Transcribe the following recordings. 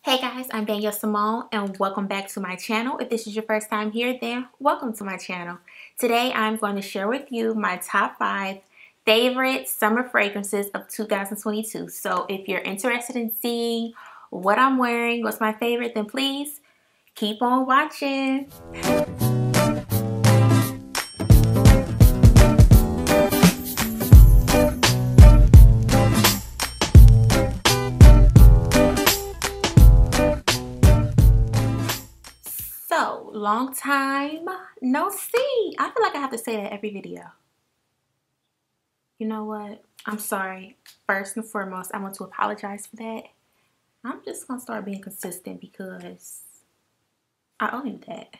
Hey guys, I'm Danielle Simone and welcome back to my channel. If this is your first time here, then welcome to my channel. Today I'm going to share with you my top 5 favorite summer fragrances of 2022. So if you're interested in seeing what I'm wearing, what's my favorite, then please keep on watching. So, long time no see. I feel like I have to say that every video. You know what? I'm sorry. First and foremost, I want to apologize for that. I'm just going to start being consistent because I owe you that.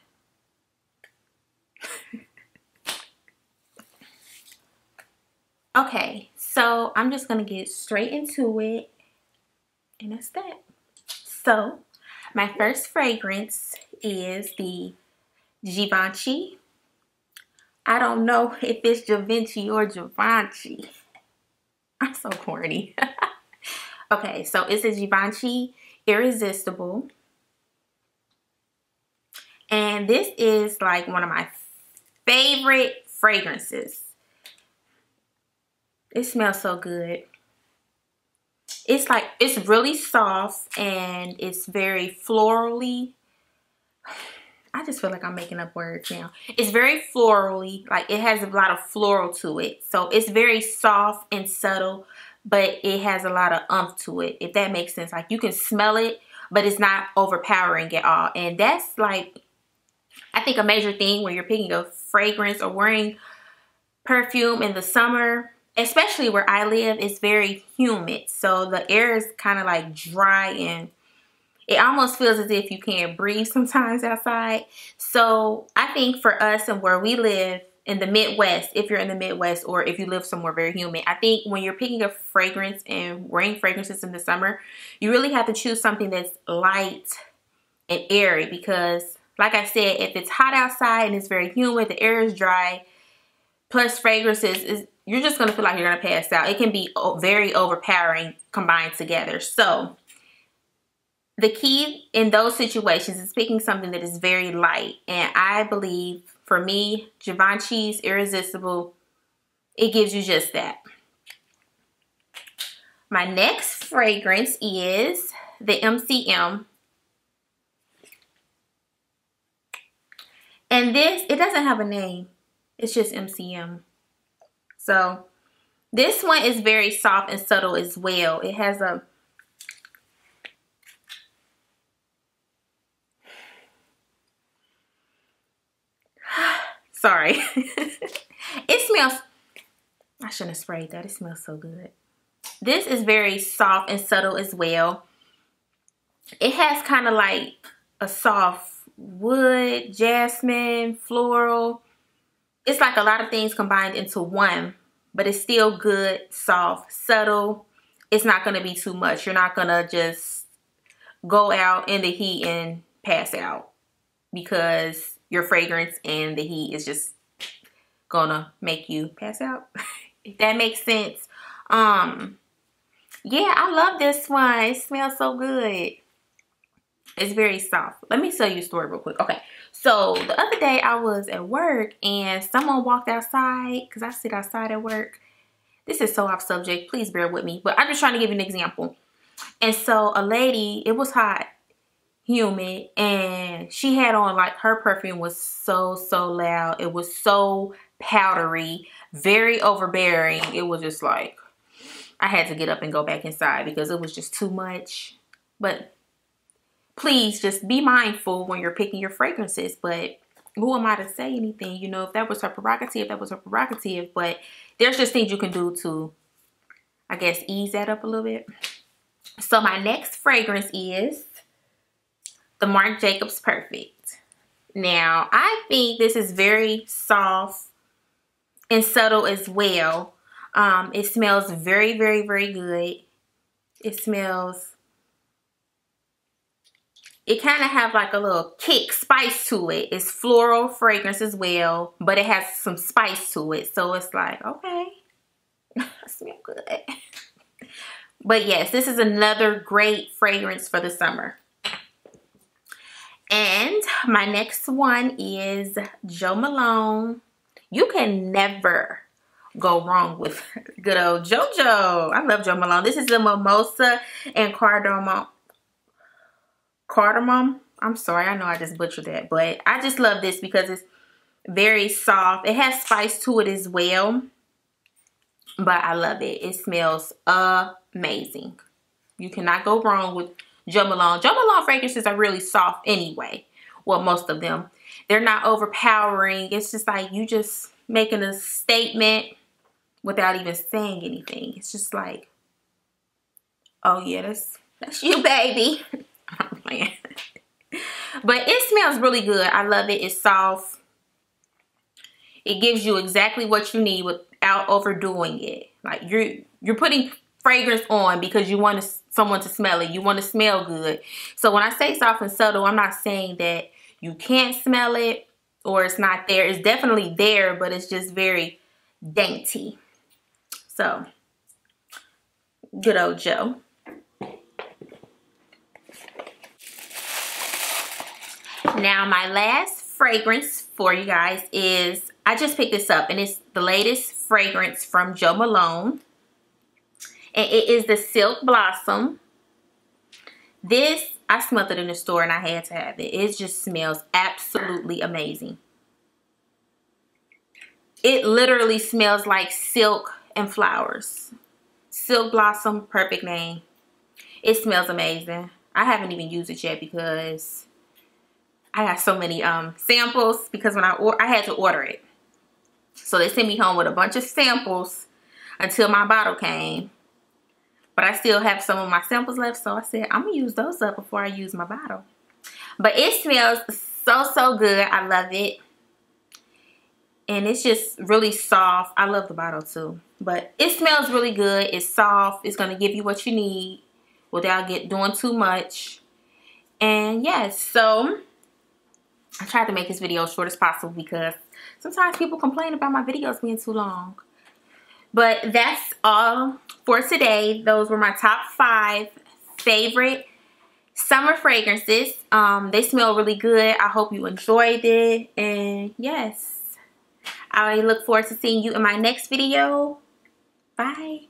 Okay, so I'm just going to get straight into it. And that's that. So, my first fragrance is the Givenchy. I don't know if it's Givenchy or Givenchy. I'm so corny. Okay, so it's a Givenchy Irresistible. And this is like one of my favorite fragrances. It smells so good. It's really soft and it's very florally. I just feel like I'm making up words now. It's very florally, like it has a lot of floral to it. So it's very soft and subtle, but it has a lot of umph to it, if that makes sense. Like you can smell it, but it's not overpowering at all. And that's like, I think a major thing when you're picking a fragrance or wearing perfume in the summer, especially where I live, it's very humid. So the air is kind of like dry and it almost feels as if you can't breathe sometimes outside. So I think for us and where we live in the Midwest, if you're in the Midwest or if you live somewhere very humid, I think when you're picking a fragrance and wearing fragrances in the summer, you really have to choose something that's light and airy because, like I said, if it's hot outside and it's very humid, the air is dry, plus fragrances, you're just going to feel like you're going to pass out. It can be very overpowering combined together. So the key in those situations is picking something that is very light. And I believe, for me, Givenchy's Irresistible, it gives you just that. My next fragrance is the MCM. And this, it doesn't have a name. It's just MCM. So this one is very soft and subtle as well. It has a sorry. It smells, I shouldn't have sprayed that. It smells so good. This is very soft and subtle as well. It has kind of like a soft wood, jasmine, floral. It's like a lot of things combined into one, but it's still good, soft, subtle. It's not going to be too much. You're not going to just go out in the heat and pass out because your fragrance and the heat is just going to make you pass out. If that makes sense. Yeah, I love this one. It smells so good. It's very soft. Let me tell you a story real quick. Okay, so the other day I was at work and someone walked outside because I sit outside at work. This is so off subject. Please bear with me. But I'm just trying to give you an example. And so a lady, it was hot, humid, and she had on, like, her perfume was so loud. It was so powdery, very overbearing. It was just like, I had to get up and go back inside because it was just too much. But please just be mindful when you're picking your fragrances. But who am I to say anything? You know, if that was her prerogative, that was her prerogative. But there's just things you can do to, I guess, ease that up a little bit. So my next fragrance is the Marc Jacobs Perfect. Now, I think this is very soft and subtle as well. It smells very good. It smells, it kind of have like a little kick, spice to it. It's floral fragrance as well, but it has some spice to it. So it's like, okay, I smell good. But yes, this is another great fragrance for the summer. And my next one is Jo Malone. You can never go wrong with good old JoJo. I love Jo Malone. This is the Mimosa and Cardamom. I'm sorry, I know I just butchered that, but I just love this because it's very soft. It has spice to it as well, but I love it. It smells amazing. You cannot go wrong with Jo Malone. Jo Malone fragrances are really soft anyway. Well, most of them. They're not overpowering. It's just like you just making a statement without even saying anything. It's just like, oh yeah, that's you, baby. I'm playing. But it smells really good. I love it. It's soft. It gives you exactly what you need without overdoing it. Like you're putting fragrance on because you want someone to smell it. You want to smell good. So when I say soft and subtle, I'm not saying that you can't smell it or it's not there. It's definitely there, but it's just very dainty. So, good old Jo. Now, my last fragrance for you guys is, I just picked this up, and it's the latest fragrance from Jo Malone. And it is the Silk Blossom. This, I smelled it in the store, and I had to have it. It just smells absolutely amazing. It literally smells like silk and flowers. Silk Blossom, perfect name. It smells amazing. I haven't even used it yet because I got so many samples, because when I had to order it. So they sent me home with a bunch of samples until my bottle came. But I still have some of my samples left, so I said I'm gonna use those up before I use my bottle. But it smells so good. I love it. And it's just really soft. I love the bottle too. But it smells really good. It's soft. It's gonna give you what you need without doing too much. And yes, so I tried to make this video as short as possible because sometimes people complain about my videos being too long. But that's all for today. Those were my top 5 favorite summer fragrances. They smell really good. I hope you enjoyed it. And yes, I look forward to seeing you in my next video. Bye.